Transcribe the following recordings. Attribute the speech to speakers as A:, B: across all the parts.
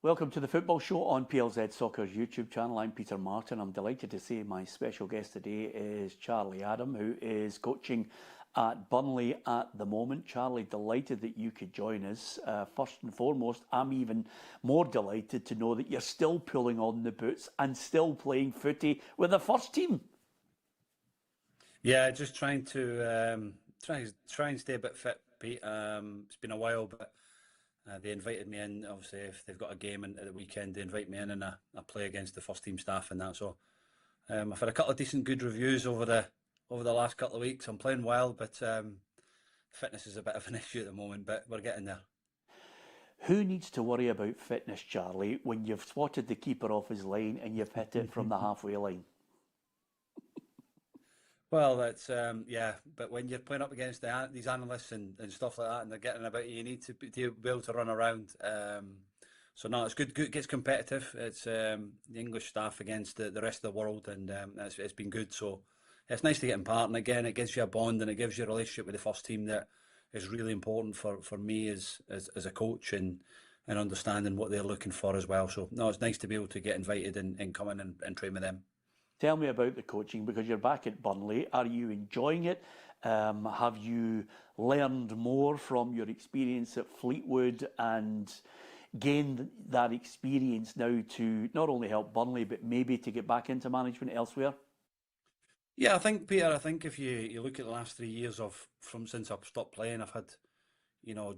A: Welcome to the Football Show on PLZ Soccer's YouTube channel. I'm Peter Martin. I'm delighted to say my special guest today is Charlie Adam, who is coaching at Burnley at the moment. Charlie, delighted that you could join us. First and foremost, I'm even more delighted to know that you're still pulling on the boots and still playing footy with the first team.
B: Yeah, just trying to try and stay a bit fit, Pete. It's been a while, but they invited me in. Obviously, if they've got a game at the weekend, they invite me in and I play against the first team staff and that. So I've had a couple of decent, good reviews over the last couple of weeks. I'm playing well, but fitness is a bit of an issue at the moment. But we're getting there.
A: Who needs to worry about fitness, Charlie, when you've swatted the keeper off his line and you've hit it from the halfway line?
B: Well, that's yeah. But when you're playing up against these analysts and stuff like that, and they're getting about you, you need to be able to run around. So no, it's good. It gets competitive. It's the English staff against the rest of the world, and it's been good. So it's nice to get in part. And again, it gives you a bond and it gives you a relationship with the first team that is really important for me as a coach and understanding what they're looking for as well. So no, it's nice to be able to get invited and come in and train with them.
A: Tell me about the coaching, because you're back at Burnley. Are you enjoying it? Have you learned more from your experience at Fleetwood and gained that experience now to not only help Burnley, but maybe to get back into management elsewhere?
B: Yeah, I think, Peter, if you look at the last 3 years since I've stopped playing, I've had,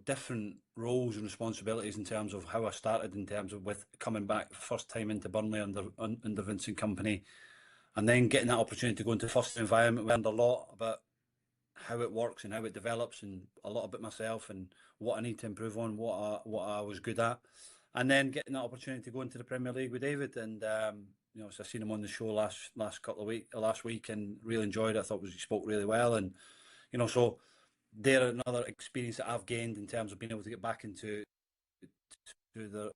B: different roles and responsibilities in terms of how I started, in terms of with coming back first time into Burnley under Vincent Kompany. And then getting that opportunity to go into first environment, we learned a lot about how it works and how it develops, and a lot about myself and what I need to improve on, what I was good at. And then getting that opportunity to go into the Premier League with David, and so I seen him on the show last week, and really enjoyed it. I thought he spoke really well, and so they're another experience that I've gained in terms of being able to get back into the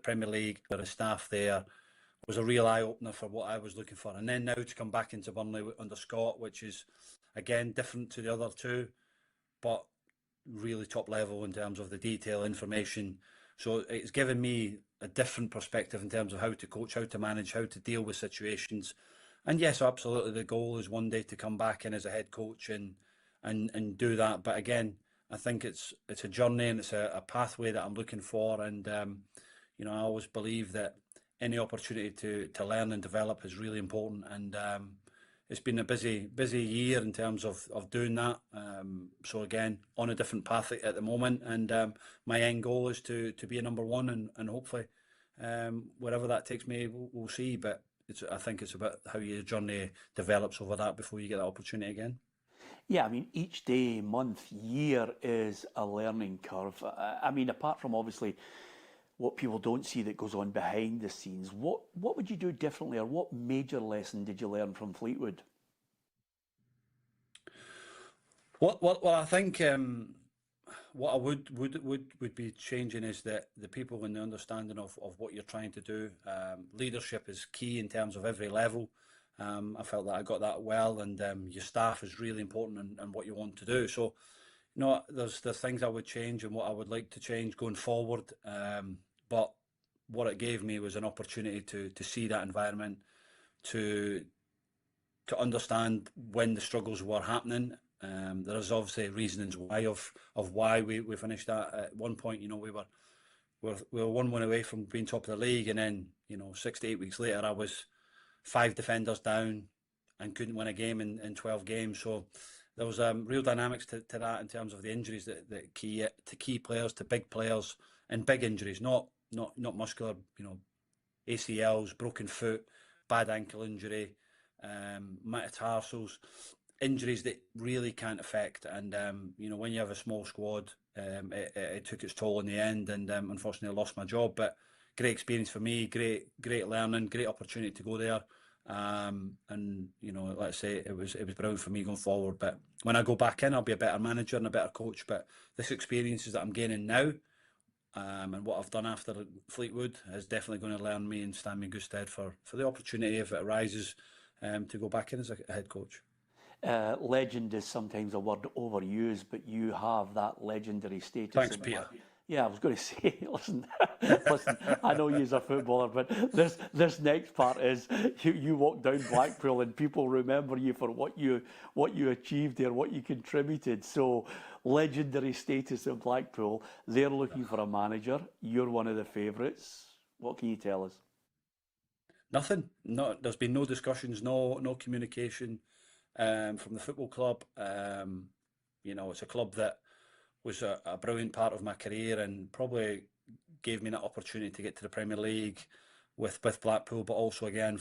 B: Premier League. The staff there was a real eye-opener for what I was looking for. And then now to come back into Burnley under Scott, which is, again, different to the other two, but really top level in terms of the detail, information. So it's given me a different perspective in terms of how to coach, how to manage, how to deal with situations. And yes, absolutely, the goal is one day to come back in as a head coach and do that. But again, I think it's a journey and it's a pathway that I'm looking for. And, I always believe that any opportunity to learn and develop is really important, and it's been a busy year in terms of doing that. So again, on a different path at the moment, and my end goal is to be a number one, and hopefully wherever that takes me, we'll see. But I think it's about how your journey develops over that before you get that opportunity again.
A: Yeah, I mean, each day, month, year is a learning curve. I mean, apart from obviously what people don't see that goes on behind the scenes, what would you do differently, or what major lesson did you learn from Fleetwood?
B: Well, I think what I would be changing is that the people and the understanding of what you're trying to do. Leadership is key in terms of every level. I felt that I got that well, and your staff is really important and what you want to do. So, there's things I would change and what I would like to change going forward. But what it gave me was an opportunity to see that environment, to understand when the struggles were happening. There is obviously reasons why why we finished that. At one point, we were 1 win away from being top of the league, and then 6 to 8 weeks later, I was 5 defenders down and couldn't win a game in 12 games. So there was real dynamics to that in terms of the injuries that key players, to big players, and big injuries, not muscular, ACLs, broken foot, bad ankle injury, metatarsals, injuries that really can't affect. And when you have a small squad, it took its toll in the end, and unfortunately I lost my job. But great experience for me, great learning, great opportunity to go there. And let's say it was brilliant for me going forward. But when I go back in, I'll be a better manager and a better coach. But this experiences that I'm gaining now, and what I've done after Fleetwood, is definitely going to learn me and stand me in good stead for the opportunity, if it arises, to go back in as a head coach.
A: Legend is sometimes a word overused, but you have that legendary status.
B: Thanks, Peter.
A: Yeah, I was going to say, listen, listen. I know you're a footballer, but this next part is you walk down Blackpool and people remember you for what you achieved there, what you contributed. So legendary status in Blackpool. They're looking for a manager. You're one of the favourites. What can you tell us?
B: Nothing. No, there's been no discussions, no communication from the football club. It's a club that was a brilliant part of my career and probably gave me that opportunity to get to the Premier League with Blackpool, but also again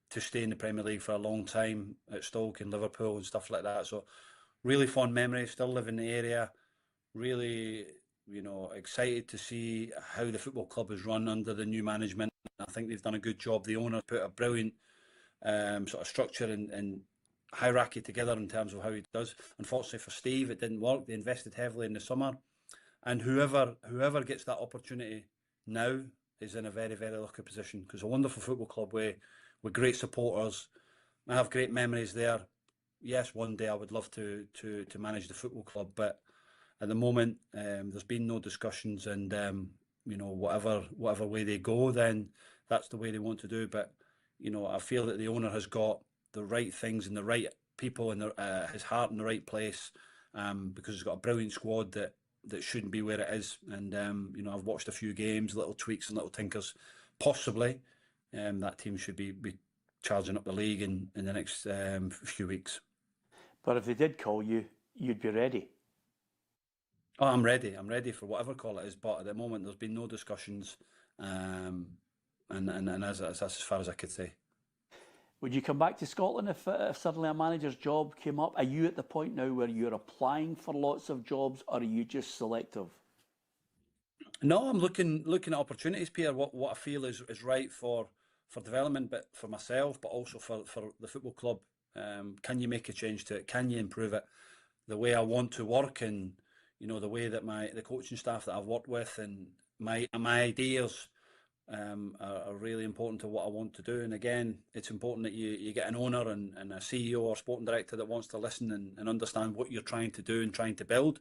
B: to stay in the Premier League for a long time at Stoke and Liverpool and stuff like that. So really fond memories. Still live in the area. Really, excited to see how the football club is run under the new management. I think they've done a good job. The owner put a brilliant sort of structure and hierarchy together in terms of how he does. Unfortunately for Steve, it didn't work. They invested heavily in the summer, and whoever gets that opportunity now is in a very, very lucky position, because a wonderful football club with great supporters. I have great memories there. Yes, one day I would love to manage the football club, but at the moment there's been no discussions, and whatever way they go, then that's the way they want to do. But I feel that the owner has got the right things and the right people and his heart in the right place, because he's got a brilliant squad that shouldn't be where it is. And I've watched a few games, little tweaks and little tinkers. Possibly that team should be charging up the league in the next few weeks.
A: But if they did call you, you'd be ready.
B: Oh, I'm ready. I'm ready for whatever call it is. But at the moment, there's been no discussions, and that's as far as I could say.
A: Would you come back to Scotland if suddenly a manager's job came up? Are you at the point now where you're applying for lots of jobs, or are you just selective?
B: No, I'm looking at opportunities, Peter. What I feel is right for development, but for myself, but also for the football club. Can you make a change to it? Can you improve it? The way I want to work, and the way that the coaching staff that I've worked with, and my ideas are really important to what I want to do. And again, it's important that you get an owner and a CEO or sporting director that wants to listen and understand what you're trying to do and trying to build.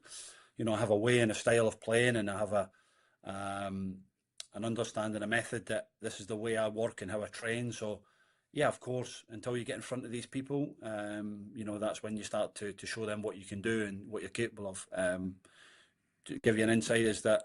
B: I have a way and a style of playing, and I have an understanding, a method that this is the way I work and how I train. So yeah, of course, until you get in front of these people, that's when you start to show them what you can do and what you're capable of. To give you an insight is that,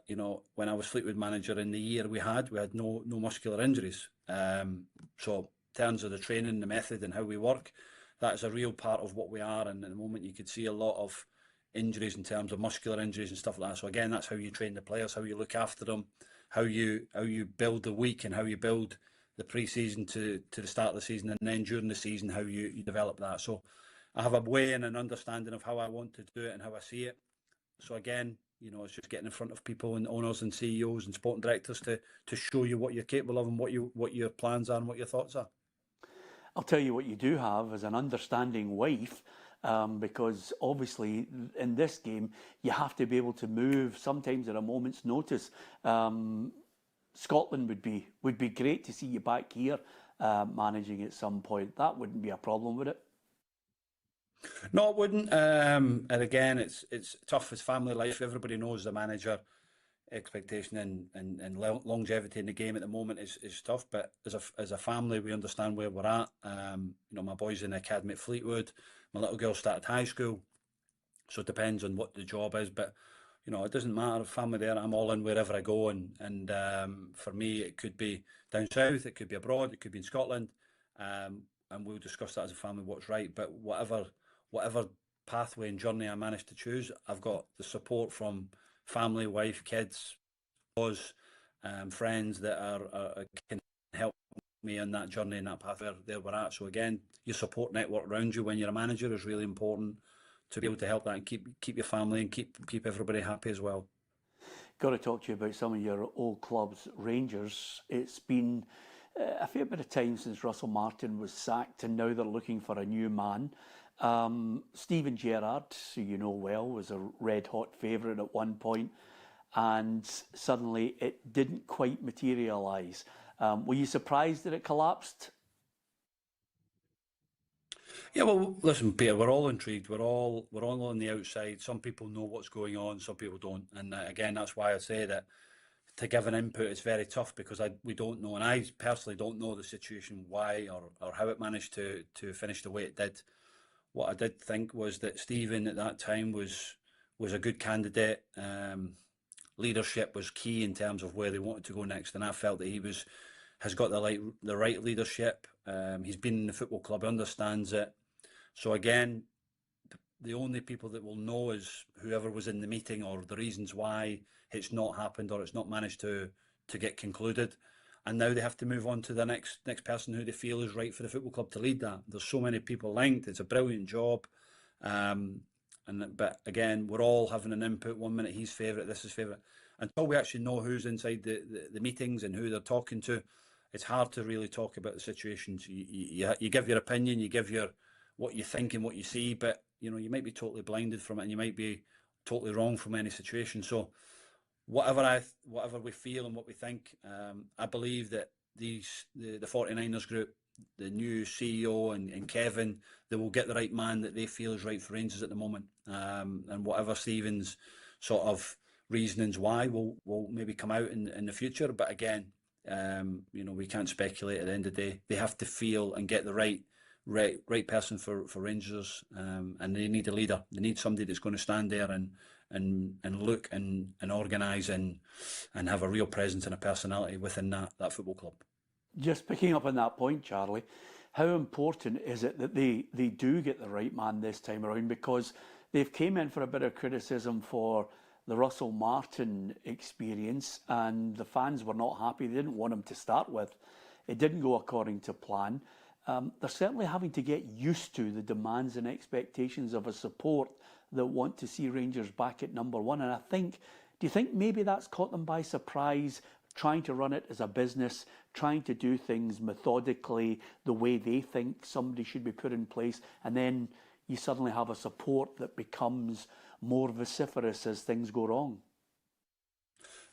B: when I was Fleetwood manager, in the year we had no muscular injuries. So in terms of the training, the method and how we work, that is a real part of what we are. And at the moment you could see a lot of injuries in terms of muscular injuries and stuff like that. So again, that's how you train the players, how you look after them, how you build the week, and how you build the pre-season to the start of the season, and then during the season how you develop that. So I have a way and an understanding of how I want to do it and how I see it. So again, it's just getting in front of people and owners and CEOs and sporting directors to show you what you're capable of and what your plans are and what your thoughts are.
A: I'll tell you what you do have is an understanding wife, because obviously in this game you have to be able to move sometimes at a moment's notice. Scotland would be great to see you back here managing at some point. That wouldn't be a problem, would it?
B: No, it wouldn't. And again, it's tough as family life. Everybody knows the manager expectation and longevity in the game at the moment is tough. But as a family, we understand where we're at. My boy's in the academy at Fleetwood. My little girl started high school, so it depends on what the job is. But it doesn't matter. Family there, I'm all in wherever I go. And for me, it could be down south, it could be abroad, it could be in Scotland. And we'll discuss that as a family, what's right. But whatever pathway and journey I manage to choose, I've got the support from family, wife, kids, friends that can help me on that journey and that path where we're at. So again, your support network around you when you're a manager is really important to be able to help that and keep your family and keep everybody happy as well.
A: Got to talk to you about some of your old clubs, Rangers. It's been a fair bit of time since Russell Martin was sacked, and now they're looking for a new man. Steven Gerrard, who you know well, was a red-hot favourite at one point, and suddenly it didn't quite materialise. Were you surprised that it collapsed?
B: Yeah, well, listen, Peter, we're all intrigued. We're all on the outside. Some people know what's going on, some people don't. And again, that's why I say that to give an input is very tough because we don't know, and I personally don't know the situation, why or how it managed to finish the way it did. What I did think was that Stephen at that time was a good candidate. Leadership was key in terms of where they wanted to go next, and I felt that has got the right leadership. He's been in the football club, understands it. So again, the only people that will know is whoever was in the meeting or the reasons why it's not happened or it's not managed to get concluded. And now they have to move on to the next person who they feel is right for the football club to lead that. There's so many people linked. It's a brilliant job. But again, we're all having an input. 1 minute he's favourite, this is favourite. Until we actually know who's inside the meetings and who they're talking to, it's hard to really talk about the situations. You give your opinion, you give your what you think and what you see, but you might be totally blinded from it, and you might be totally wrong from any situation. So whatever we feel and what we think, I believe that the 49ers group, the new CEO and Kevin, they will get the right man that they feel is right for Rangers at the moment. And whatever Stephen's sort of reasonings why will maybe come out in the future. But again, we can't speculate. At the end of the day, they have to feel and get the right person for Rangers, and they need a leader. They need somebody that's going to stand there and look and organise and have a real presence and a personality within that football club.
A: Just picking up on that point, Charlie, how important is it that they do get the right man this time around? Because they've came in for a bit of criticism for the Russell Martin experience, and the fans were not happy. They didn't want him to start with. It didn't go according to plan. They're certainly having to get used to the demands and expectations of a support that want to see Rangers back at number one. And do you think maybe that's caught them by surprise, trying to run it as a business, trying to do things methodically, the way they think somebody should be put in place, and then you suddenly have a support that becomes more vociferous as things go wrong?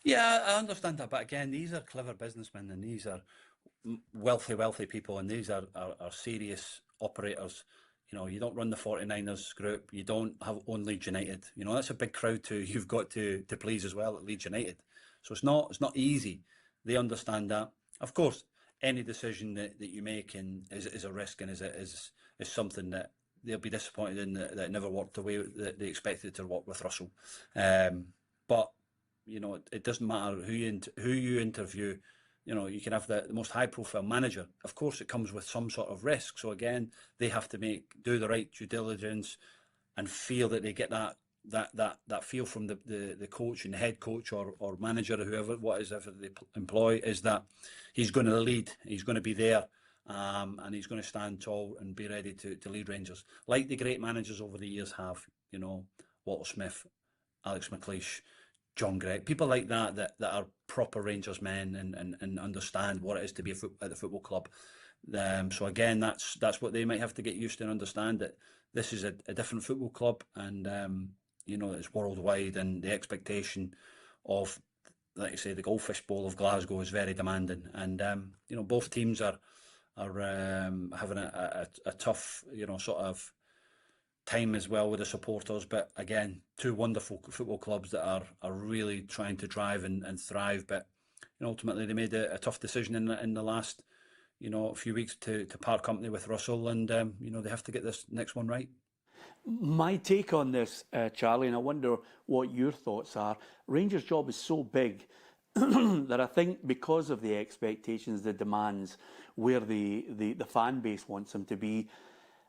B: Yeah, I understand that, but again, these are clever businessmen, and these are wealthy people, and these are serious operators. You don't run the 49ers group. You don't own Leeds United. That's a big crowd you've got to please as well at Leeds United. So it's not easy. They understand that. Of course, any decision that you make is a risk, and is something that they'll be disappointed in, that it never worked the way that they expected it to work with Russell. But it doesn't matter who you interview. You can have the most high-profile manager. Of course, it comes with some sort of risk. So again, they have to do the right due diligence and feel that they get that feel from the coach and the head coach or manager or whoever they employ, is that he's going to lead, he's going to be there, and he's going to stand tall and be ready to lead Rangers, like the great managers over the years have. Walter Smith, Alex McLeish, John Gregg, people like that are proper Rangers men and understand what it is to be at the football club. So again, that's what they might have to get used to and understand, that this is a different football club, and it's worldwide, and the expectation of, like I say, the Goldfish Bowl of Glasgow is very demanding, and both teams are having a tough sort of time as well with the supporters. But again, two wonderful football clubs that are really trying to drive and thrive. But ultimately, they made a tough decision in the last few weeks to part company with Russell, and they have to get this next one right.
A: My take on this, Charlie, and I wonder what your thoughts are. Rangers' job is so big that I think, because of the expectations, the demands, where the fan base wants them to be,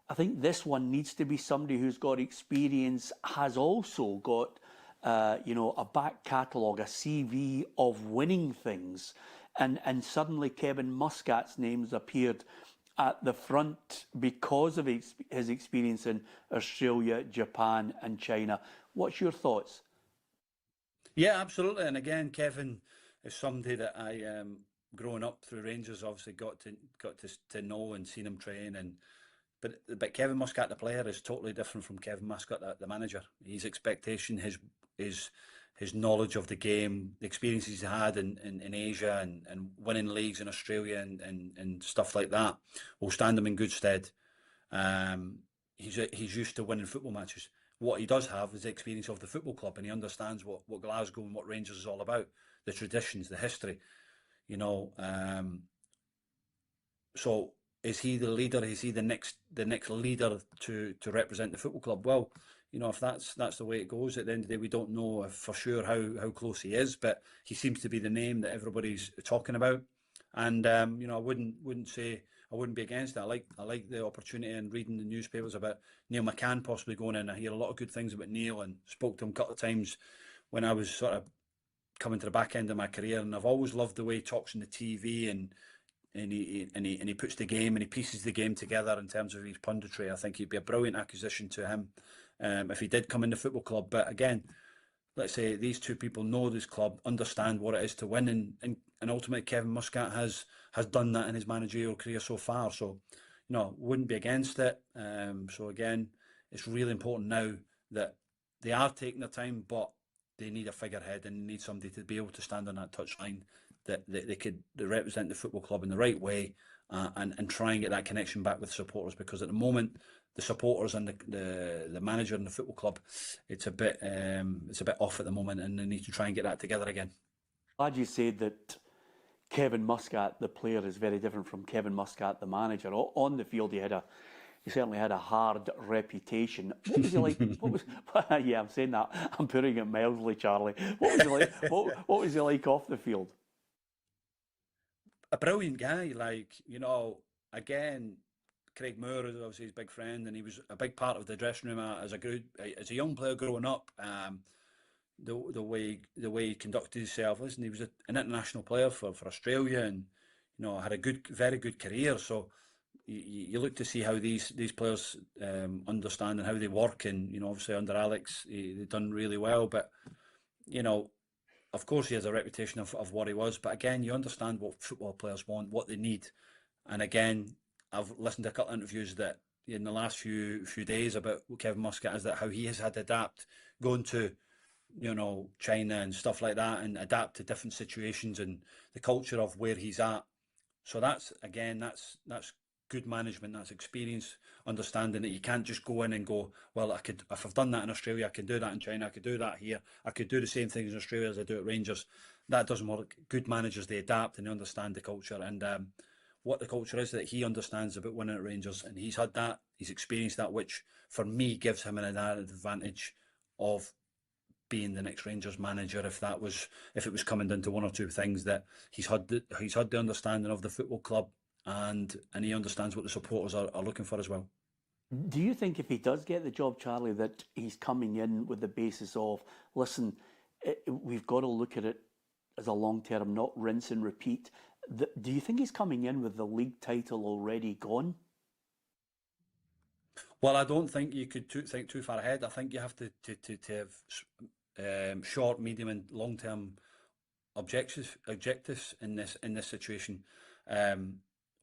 A: I think this one needs to be somebody who's got experience, has also got a back catalogue, a CV of winning things, and suddenly Kevin Muscat's name's appeared at the front because of his experience in Australia, Japan and China. What's your thoughts?
B: Yeah, absolutely. And again, Kevin is somebody that I, growing up through Rangers, obviously got to know and seen him train. But Kevin Muscat, the player, is totally different from Kevin Muscat, the manager. His expectation, his knowledge of the game, the experiences he's had in Asia and winning leagues in Australia and stuff like that will stand him in good stead. He's used to winning football matches. What he does have is the experience of the football club, and he understands what Glasgow and what Rangers is all about, the traditions, the history, you know. So is he the leader? Is he the next leader to represent the football club? Well, you know, if that's the way it goes, at the end of the day, we don't know for sure how close he is, but he seems to be the name that everybody's talking about. And you know, I wouldn't say I wouldn't be against it. I like the opportunity and reading the newspapers about Neil McCann possibly going in. I hear a lot of good things about Neil and spoke to him a couple of times when I was sort of coming to the back end of my career, and I've always loved the way he talks on the TV and he puts the game and he pieces the game together in terms of his punditry. I think he'd be a brilliant acquisition to him if he did come in the football club. But again, let's say these two people know this club, understand what it is to win, and ultimately Kevin Muscat has done that in his managerial career so far. So, you know, wouldn't be against it. So again, it's really important now that they are taking their time, but they need a figurehead and need somebody to be able to stand on that touchline that they could represent the football club in the right way and try and get that connection back with supporters, because at the moment the supporters and the manager and the football club, it's a bit off at the moment, and they need to try and get that together again.
A: Glad you said that Kevin Muscat, the player, is very different from Kevin Muscat, the manager. On the field, he certainly had a hard reputation. What was he like? Yeah, I'm saying that. I'm putting it mildly, Charlie. What was he like? What was he like off the field?
B: A brilliant guy, like, you know, again, Craig Moore is obviously his big friend, and he was a big part of the dressing room as a young player growing up. The way he conducted himself, listen, he was an international player for Australia, and you know, had a very good career. So you look to see how these players understand and how they work, and you know, obviously under Alex, they've done really well. But you know, of course, he has a reputation of what he was. But again, you understand what football players want, what they need, and again, I've listened to a couple of interviews that in the last few days about Kevin Muscat, is that how he has had to adapt, going to, you know, China and stuff like that, and adapt to different situations and the culture of where he's at. So that's good management, that's experience, understanding that you can't just go in and go, well, if I've done that in Australia, I can do that in China, I could do that here, I could do the same things in Australia as I do at Rangers. That doesn't work. Good managers, they adapt and they understand the culture, and what the culture is that he understands about winning at Rangers, and he's had that, he's experienced that, which for me gives him an added advantage of being the next Rangers manager, if it was coming down to one or two things, that he's had the understanding of the football club, and he understands what the supporters are looking for as well.
A: Do you think if he does get the job, Charlie, that he's coming in with the basis of, listen, we've got to look at it as a long term, not rinse and repeat? Do you think he's coming in with the league title already gone?
B: Well, I don't think you could think too far ahead. I think you have to have short, medium, and long term objectives in this situation.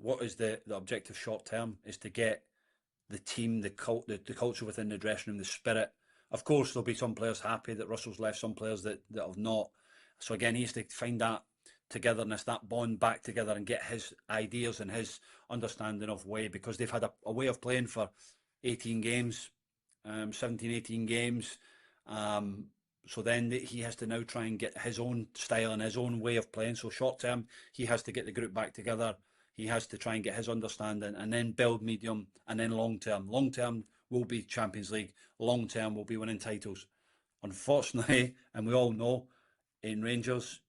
B: What is the objective short term is to get the team, the culture within the dressing room, the spirit. Of course, there'll be some players happy that Russell's left, some players that have not. So again, he has to find that togetherness, that bond back together, and get his ideas and his understanding of way, because they've had a way of playing for 18 games, 17, 18 games. So then he has to now try and get his own style and his own way of playing. So short term, he has to get the group back together. He has to try and get his understanding, and then build medium, and then long term. Long term will be Champions League. Long term will be winning titles. Unfortunately, and we all know, in Rangers,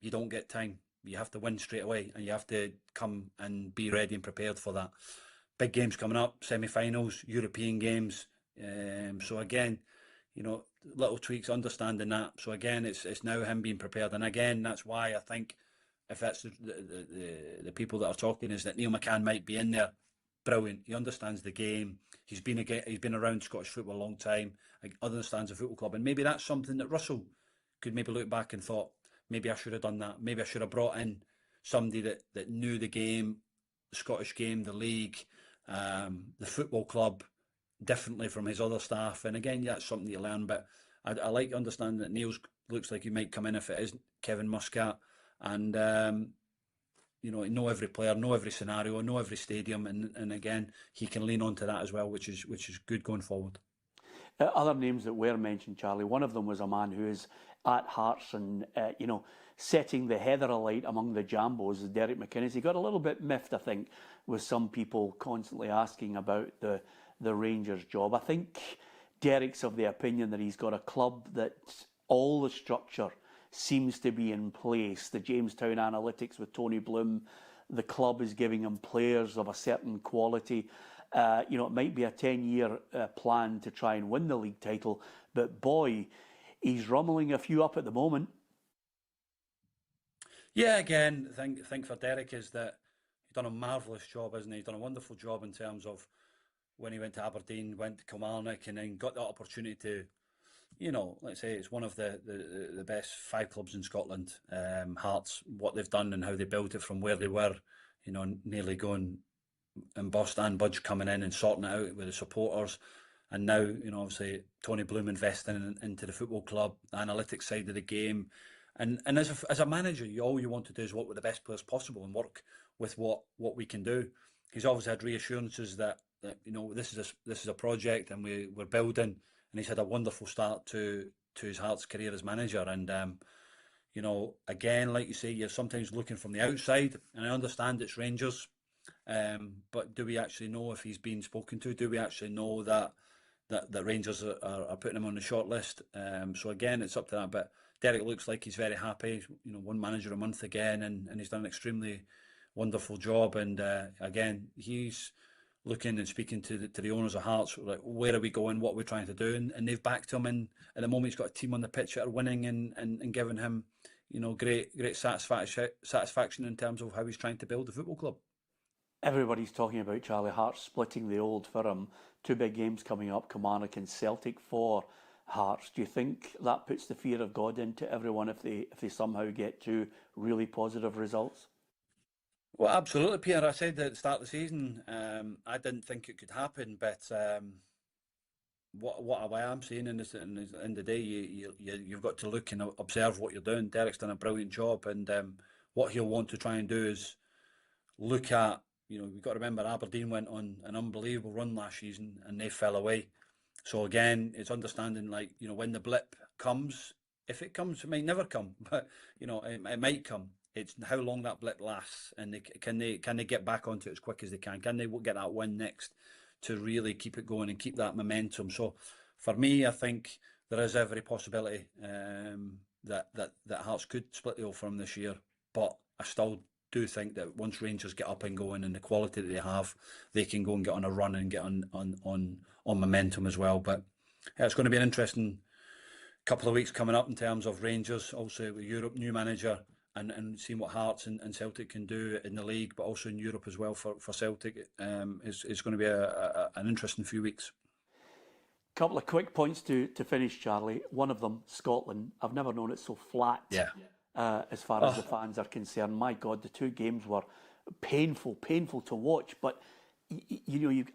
B: you don't get time. You have to win straight away, and you have to come and be ready and prepared for that. Big games coming up, semi-finals, European games. So again, you know, little tweaks, understanding that. So again, it's now him being prepared, and again, that's why I think, if that's the people that are talking, is that Neil McCann might be in there. Brilliant. He understands the game. He's been around Scottish football a long time. Understands the football club, and maybe that's something that Russell could maybe look back and thought, maybe I should have done that. Maybe I should have brought in somebody that knew the game, the Scottish game, the league, the football club differently from his other staff. And again, that's something you learn. But I like understanding that Neil's looks like he might come in if it is Kevin Muscat. And know every player, know every scenario, know every stadium, and again, he can lean onto that as well, which is good going forward.
A: Other names that were mentioned, Charlie, one of them was a man who is at Hearts and, setting the heather alight among the Jambos, is Derek McInnes. He got a little bit miffed, I think, with some people constantly asking about the Rangers job. I think Derek's of the opinion that he's got a club that all the structure seems to be in place. The Jamestown analytics with Tony Bloom, the club is giving him players of a certain quality. It might be a 10-year plan to try and win the league title, but boy, he's rummeling a few up at the moment.
B: Yeah, again, think for Derek is that he's done a marvellous job, hasn't he? He's done a wonderful job in terms of when he went to Aberdeen, went to Kilmarnock, and then got that opportunity to, let's say it's one of the best 5 clubs in Scotland. Hearts, what they've done and how they built it from where they were, nearly going and bust and budge coming in and sorting it out with the supporters. And now, obviously Tony Bloom investing into the football club, the analytics side of the game. And as a manager, all you want to do is work with the best players possible and work with what we can do. He's obviously had reassurances that this is a project and we're building, and he's had a wonderful start to his Hearts career as manager. And again, like you say, you're sometimes looking from the outside, and I understand it's Rangers, but do we actually know if he's been spoken to? Do we actually know that Rangers are putting him on the short list? So again, it's up to that. But Derek looks like he's very happy. One manager a month again, and he's done an extremely wonderful job. And again, he's looking and speaking to the owners of Hearts, like, where are we going, what we're trying to do, and they've backed him. And at the moment, he's got a team on the pitch that are winning and giving him, great satisfaction in terms of how he's trying to build the football club.
A: Everybody's talking about Charlie Hearts splitting the old firm. 2 big games coming up, Kilmarnock and Celtic for Hearts. Do you think that puts the fear of God into everyone if they somehow get 2 really positive results?
B: Well, absolutely, Peter. I said at the start of the season, I didn't think it could happen, but what I am saying in the end of the day, you've got to look and observe what you're doing. Derek's done a brilliant job, and what he'll want to try and do is look at, we've got to remember Aberdeen went on an unbelievable run last season and they fell away. So again, it's understanding, when the blip comes, if it comes, it might never come, but it might come. It's how long that blip lasts, and can they get back onto it as quick as they can? Can they get that win next to really keep it going and keep that momentum? So for me, I think there is every possibility that Hearts could split the old firm this year, but I still do think that once Rangers get up and going and the quality that they have, they can go and get on a run and get on momentum as well. But it's going to be an interesting couple of weeks coming up in terms of Rangers, also with Europe, new manager, and seeing what Hearts and Celtic can do in the league, but also in Europe as well for Celtic. Is going to be an interesting few weeks.
A: Couple of quick points to finish, Charlie. One of them, Scotland. I've never known it so flat.
B: Yeah.
A: As far as the fans are concerned. My God, the 2 games were painful to watch. But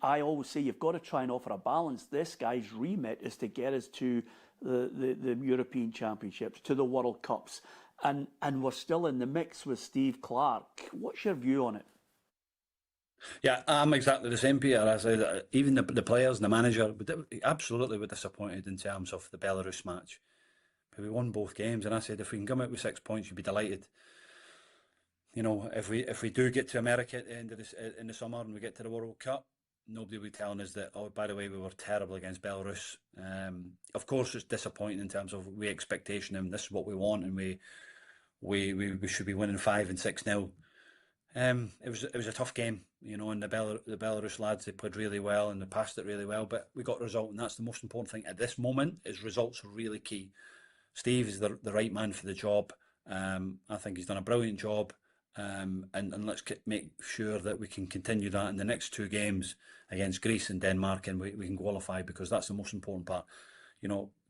A: I always say you've got to try and offer a balance. This guy's remit is to get us to the European Championships, to the World Cups, and we're still in the mix with Steve Clarke. What's your view on it?
B: Yeah, I'm exactly the same, Peter. I say that even the players and the manager absolutely were disappointed in terms of the Belarus match. But we won both games, and I said if we can come out with 6 points, you'd be delighted. If we do get to America at the end of this in the summer and we get to the World Cup, nobody will be telling us that, oh, by the way, we were terrible against Belarus. Of course, it's disappointing in terms of expectation, and this is what we want, and we should be winning 5 and 6-0. It was a tough game, and the Belarus lads, they played really well and they passed it really well, but we got a result, and that's the most important thing at this moment. Is results are really key. Steve is the right man for the job. I think he's done a brilliant job, and let's make sure that we can continue that in the next 2 games against Greece and Denmark, and we can qualify, because that's the most important part.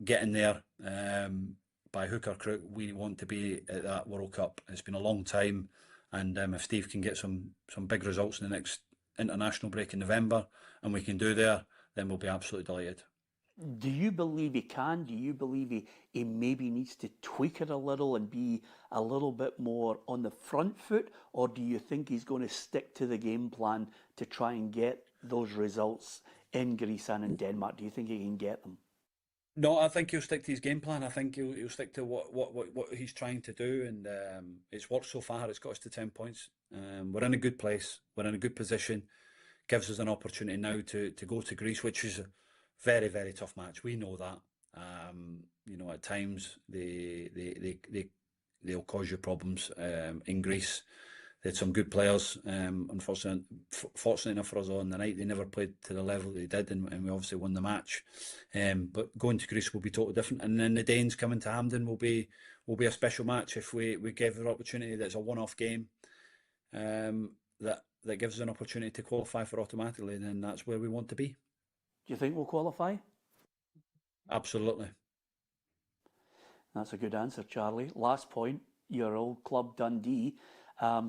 B: Getting there by hook or crook, we want to be at that World Cup. It's been a long time, and if Steve can get some big results in the next international break in November, and we can do there, then we'll be absolutely delighted.
A: Do you believe he can? Do you believe he maybe needs to tweak it a little and be a little bit more on the front foot? Or do you think he's going to stick to the game plan to try and get those results in Greece and in Denmark? Do you think he can get them?
B: No, I think he'll stick to his game plan. I think he'll stick to what he's trying to do, and it's worked so far. It's got us to 10 points. We're in a good place. We're in a good position. Gives us an opportunity now to go to Greece, which is a very, very tough match. We know that. At times they'll cause you problems in Greece. They had some good players. Fortunately enough for us on the night, they never played to the level they did, and we obviously won the match. But going to Greece will be totally different. And then the Danes coming to Hampden will be a special match if we give the opportunity. That's a one-off game that gives us an opportunity to qualify for automatically. And then that's where we want to be.
A: Do you think we'll qualify?
B: Absolutely.
A: That's a good answer, Charlie. Last point, your old club Dundee.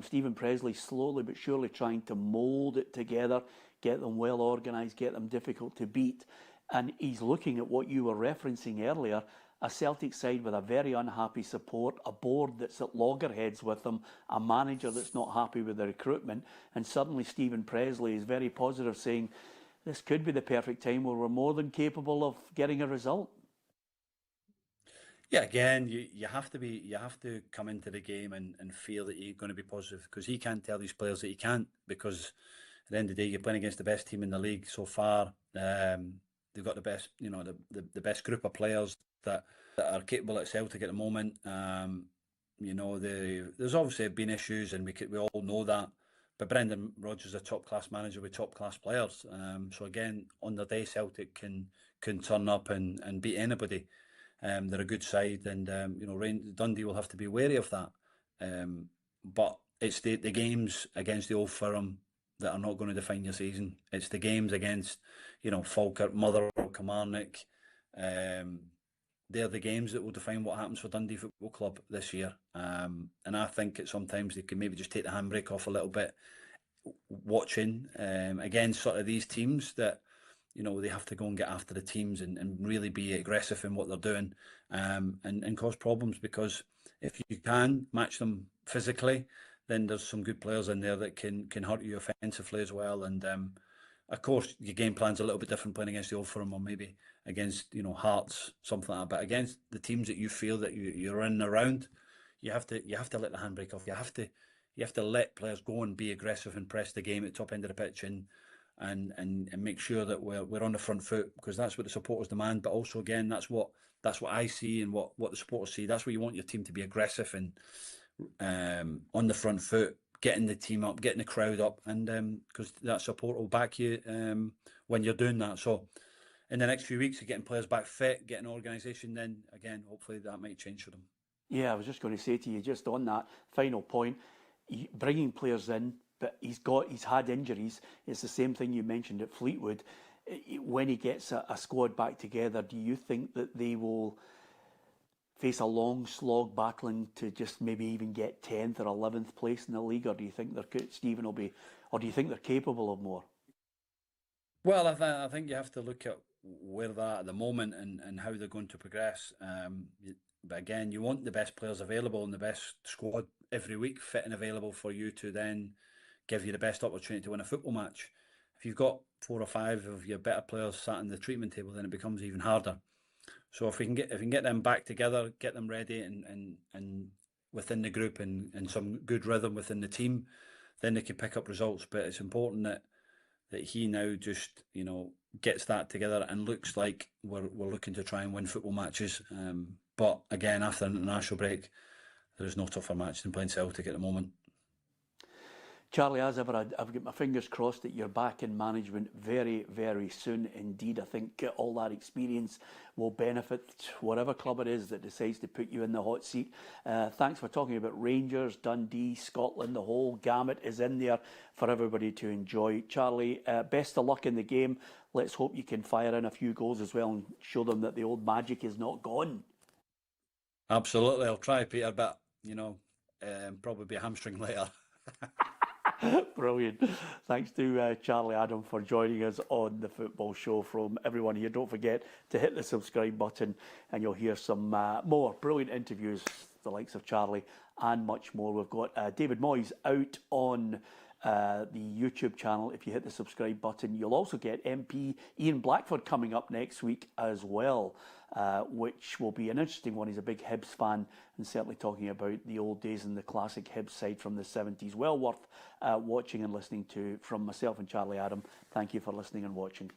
A: Stephen Presley slowly but surely trying to mould it together, get them well organised, get them difficult to beat. And he's looking at what you were referencing earlier, a Celtic side with a very unhappy support, a board that's at loggerheads with them, a manager that's not happy with the recruitment. And suddenly Stephen Presley is very positive, saying this could be the perfect time where we're more than capable of getting a result.
B: Yeah, again, you have to come into the game and feel that you're going to be positive, because he can't tell these players that he can't, because at the end of the day you're playing against the best team in the league so far. They've got the best, the best group of players that are capable at Celtic at the moment. There's obviously been issues, and we all know that. But Brendan Rodgers is a top class manager with top class players. So again, on the day Celtic can turn up and beat anybody. They're a good side, and Dundee will have to be wary of that. But it's the games against the Old Firm that are not going to define your season. It's the games against, Falkirk, Motherwell, Kilmarnock. They're the games that will define what happens for Dundee Football Club this year. And I think sometimes they can maybe just take the handbrake off a little bit, watching against sort of these teams that, they have to go and get after the teams and really be aggressive in what they're doing, and cause problems, because if you can match them physically, then there's some good players in there that can hurt you offensively as well. And of course, your game plan's a little bit different playing against the Old Firm, or maybe against Hearts, something like that. But against the teams that you feel that you're in and around, you have to let the handbrake off. You have to let players go and be aggressive and press the game at the top end of the pitch, and make sure that we're on the front foot, because that's what the supporters demand. But also, again, that's what I see, and what the supporters see. That's where you want your team to be aggressive and on the front foot, getting the team up, getting the crowd up, and because that support will back you when you're doing that. So in the next few weeks, of getting players back fit, getting organisation, then again, hopefully that might change for them.
A: Yeah, I was just going to say to you, just on that final point, bringing players in, but he's had injuries. It's the same thing you mentioned at Fleetwood. When he gets a squad back together, do you think that they will face a long slog battling to just maybe even get 10th or 11th place in the league, or do you think Stephen will be, or do you think they're capable of more?
B: Well, I think you have to look at where they're at the moment, and how they're going to progress. But again, you want the best players available and the best squad every week fit and available for you to then give you the best opportunity to win a football match. If you've got 4 or 5 of your better players sat in the treatment table, then it becomes even harder. So if we can get them back together, get them ready, and within the group, and some good rhythm within the team, then they can pick up results. But it's important that he now just gets that together, and looks like we're looking to try and win football matches. But again, after an international break, there is no tougher match than playing Celtic at the moment.
A: Charlie, as ever, I've got my fingers crossed that you're back in management very, very soon indeed. I think all that experience will benefit whatever club it is that decides to put you in the hot seat. Thanks for talking about Rangers, Dundee, Scotland. The whole gamut is in there for everybody to enjoy. Charlie, best of luck in the game. Let's hope you can fire in a few goals as well and show them that the old magic is not gone.
B: Absolutely, I'll try, Peter, but probably be a hamstring later.
A: Brilliant. Thanks to Charlie Adam for joining us on the Football Show. From everyone here, don't forget to hit the subscribe button and you'll hear some more brilliant interviews, the likes of Charlie and much more. We've got David Moyes out on the YouTube channel. If you hit the subscribe button, you'll also get MP Ian Blackford coming up next week as well, which will be an interesting one. He's a big Hibs fan and certainly talking about the old days and the classic Hibs side from the 70s. Well worth watching and listening to. From myself and Charlie Adam, thank you for listening and watching.